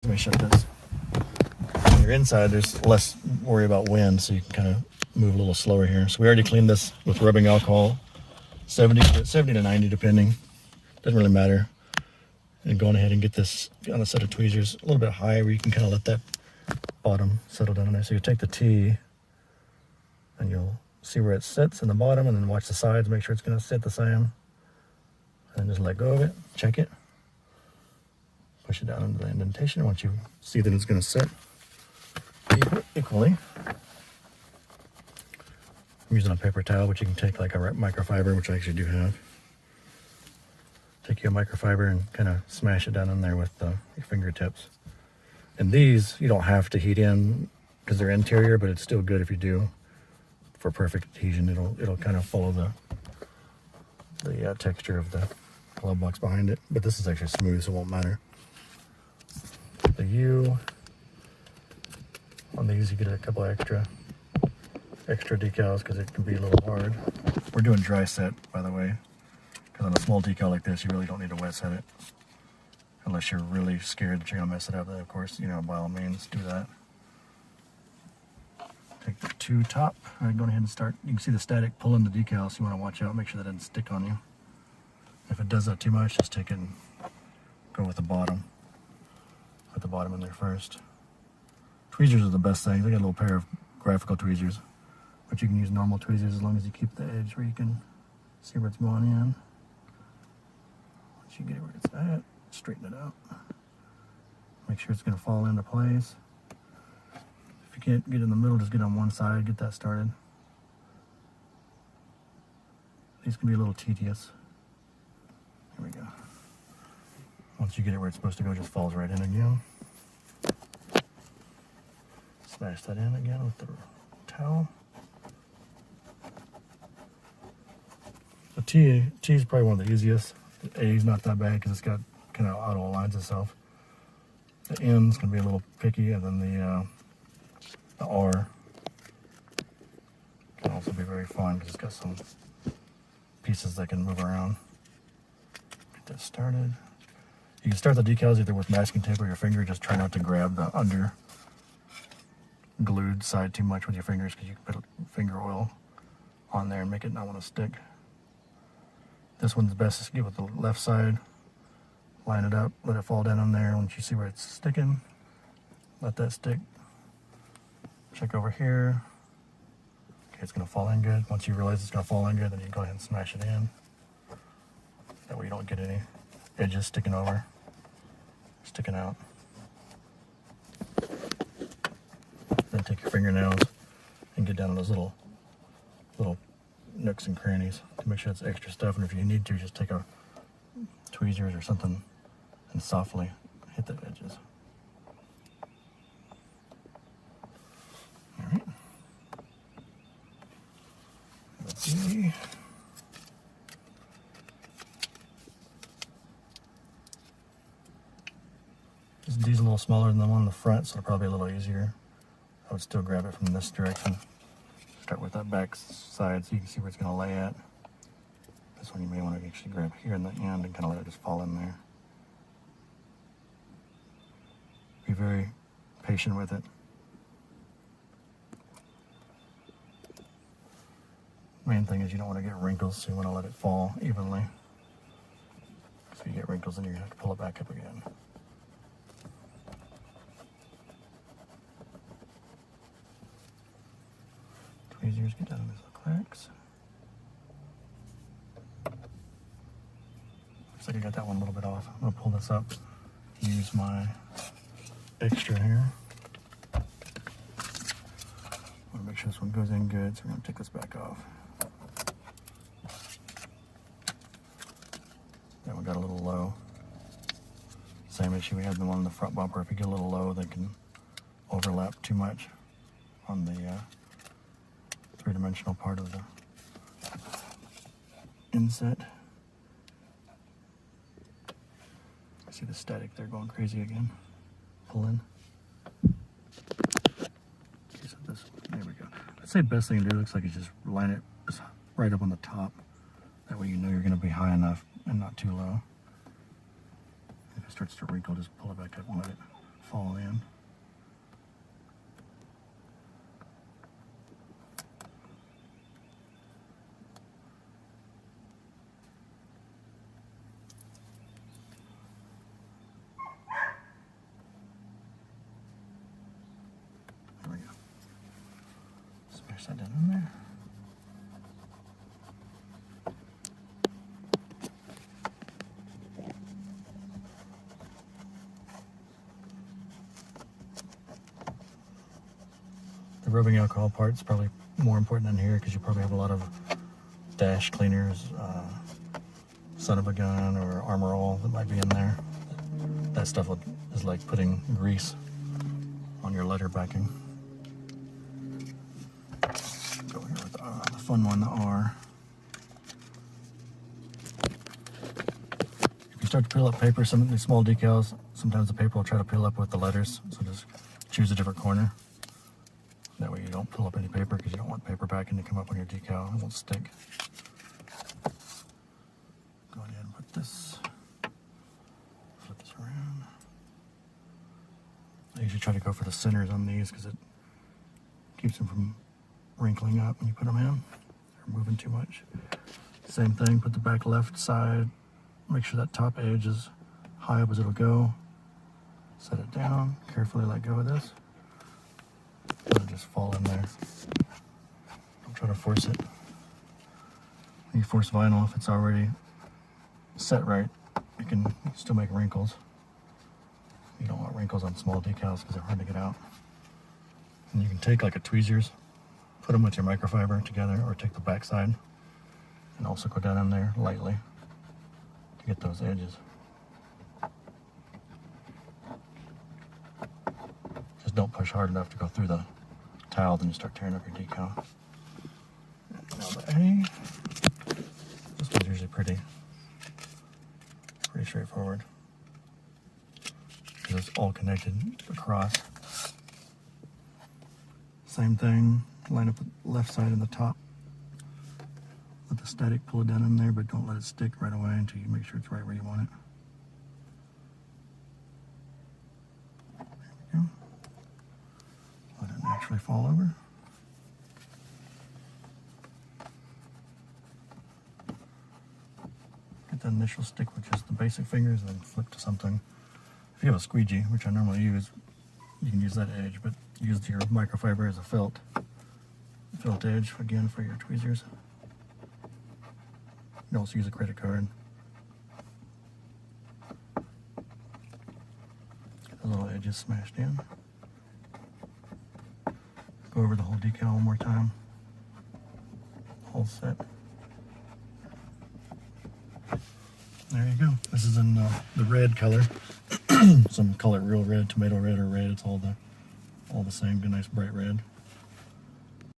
Let me shut this. When you're inside, there's less worry about wind, so you can kind of move a little slower here. So we already cleaned this with rubbing alcohol, 70 to 90 depending. Doesn't really matter. And going ahead and get this on a set of tweezers a little bit high where you can kind of let that bottom settle down in there. So you take the T and you'll see where it sits in the bottom, and then watch the sides, make sure it's going to sit the same. And just let go of it, check it. Push it down into the indentation. Once you see that it's going to sit equally, I'm using a paper towel, which you can take like a microfiber, which I actually do have. Take your microfiber and kind of smash it down in there with your fingertips. And these, you don't have to heat in because they're interior, but it's still good if you do. For perfect adhesion, it'll kind of follow the texture of the glove box behind it. But this is actually smooth, so it won't matter. The U on these, you get a couple extra decals because it can be a little hard. We're doing dry set, by the way, because on a small decal like this, you really don't need to wet set it unless you're really scared that you're gonna mess it up. Then of course, by all means, do that. Take the two top. All right, go ahead and start. You can see the static pulling the decal, so you want to watch out, make sure that doesn't stick on you. If it does that too much, just take it and go with the bottom. Put the bottom in there first. Tweezers are the best thing. They got a little pair of graphical tweezers, but you can use normal tweezers as long as you keep the edge where you can see where it's going in. Once you get it where it's at, straighten it out. Make sure it's going to fall into place. If you can't get in the middle, just get on one side, get that started. These can be a little tedious. Here we go. Once you get it where it's supposed to go, it just falls right in again. Smash that in again with the towel. The T is probably one of the easiest. The A is not that bad because it's got kind of auto aligns itself. The N is going to be a little picky, and then the R can also be very fun because it's got some pieces that can move around. Get that started. You can start the decals either with masking tape or your finger. Just try not to grab the under glued side too much with your fingers because you can put finger oil on there and make it not want to stick. This one's best to get with the left side. Line it up, let it fall down on there. Once you see where it's sticking, let that stick. Check over here. Okay, it's going to fall in good. Once you realize it's going to fall in good, then you can go ahead and smash it in. That way you don't get any edges sticking out. Then take your fingernails and get down to those little nooks and crannies to make sure it's extra stuff. And if you need to, just take a tweezers or something and softly hit the edges. All right. D. This D's a little smaller than the one in the front, so it'll probably be a little easier. I would still grab it from this direction. Start with that back side so you can see where it's going to lay at. This one you may want to actually grab here in the end and kind of let it just fall in there. Be very patient with it. Main thing is you don't want to get wrinkles, so you want to let it fall evenly. If you get wrinkles, then you're going to have to pull it back up again. Tweezers, get down in these little cracks. Looks like I got that one a little bit off. I'm going to pull this up, use my extra here. I want to make sure this one goes in good, so we're going to take this back off. That one got a little low. Same issue we had in the one in the front bumper. If you get a little low, they can overlap too much on the three-dimensional part of the inset. I see the static there going crazy again. Pull in. Okay, so this, there we go. I'd say best thing to do looks like is just line it just right up on the top. That way you know you're going to be high enough and not too low. If it starts to wrinkle, just pull it back up and let it fall in. There we go. Smash that down in there. The rubbing alcohol part's probably more important in here because you probably have a lot of dash cleaners, son of a gun, or Armor All that might be in there. That stuff is like putting grease on your letter backing. Go here with the fun one, the R. If you start to peel up paper, some of these small decals, sometimes the paper will try to peel up with the letters, so just choose a different corner. That way you don't pull up any paper because you don't want paper backing to come up on your decal. It won't stick. Go ahead and put this, flip this around. I usually try to go for the centers on these because it keeps them from wrinkling up when you put them in or moving too much. Same thing, put the back left side, make sure that top edge is high up as it'll go. Set it down, carefully let go of this. It'll just fall in there. Don't try to force it. When you force vinyl, if it's already set right, you can still make wrinkles. You don't want wrinkles on small decals because they're hard to get out. And you can take like a tweezers, put them with your microfiber together, or take the back side and also go down in there lightly to get those edges. Just don't push hard enough to go through the towel, then you start tearing up your decal. Now the A, this one's usually pretty straightforward because it's all connected across. Same thing, line up the left side and the top. Let the static pull it down in there, but don't let it stick right away until you make sure it's right where you want it. There we go. Let it naturally fall over. Get the initial stick, which is the basic fingers, and then flip to something. If you have a squeegee, which I normally use, you can use that edge, but use your microfiber as a felt edge again for your tweezers. You can also use a credit card. Get the little edges smashed in. Go over the whole decal one more time. Whole set. There you go. This is in the red color. Some call it real red, tomato red, or red. It's all the same. Good, nice bright red.